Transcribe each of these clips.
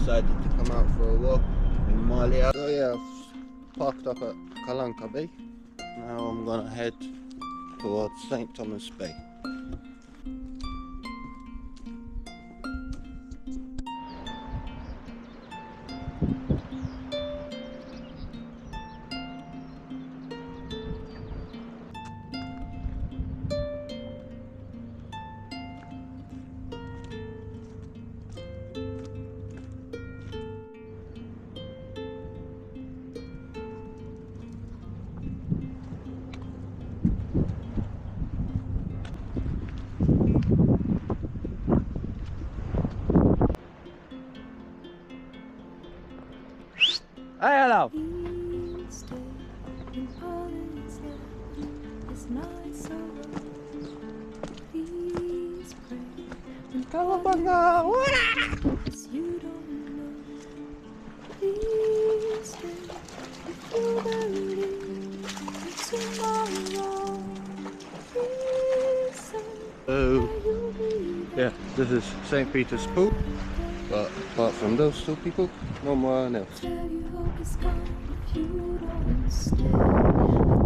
decided to come out for a walk in Mali. So yeah, I've parked up at Kalanka Bay. Now I'm gonna head towards St. Thomas Bay. Hey, hello. So, yeah, this is St. Peter's Pool, but apart from those two people, no one else.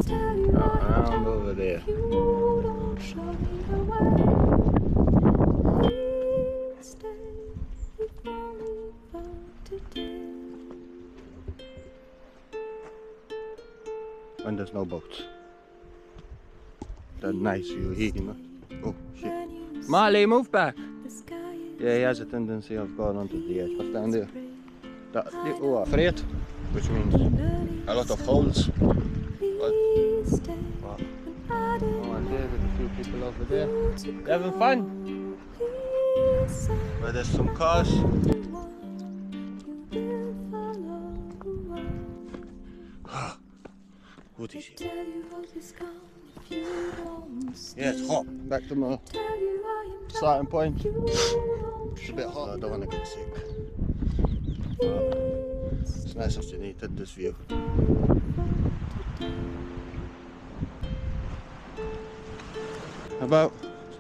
Around over there. And there's no boats. That nice view here, you know. Oh shit. Marley, move back! Yeah, he has a tendency of going onto the edge. But down there, that little freight, which means a lot of holes. But oh, and there with a few people over there. You having fun? Well, there's some cars. What is it? Yeah, it's hot. Back to my starting point. It's a bit hot. I don't want to get sick. It's nice that you needed this view. About,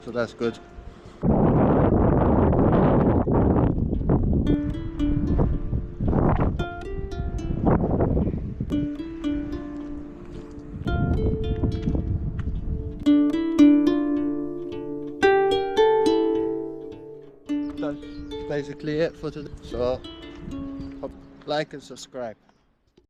so that's good. That's basically it for today. So, like and subscribe.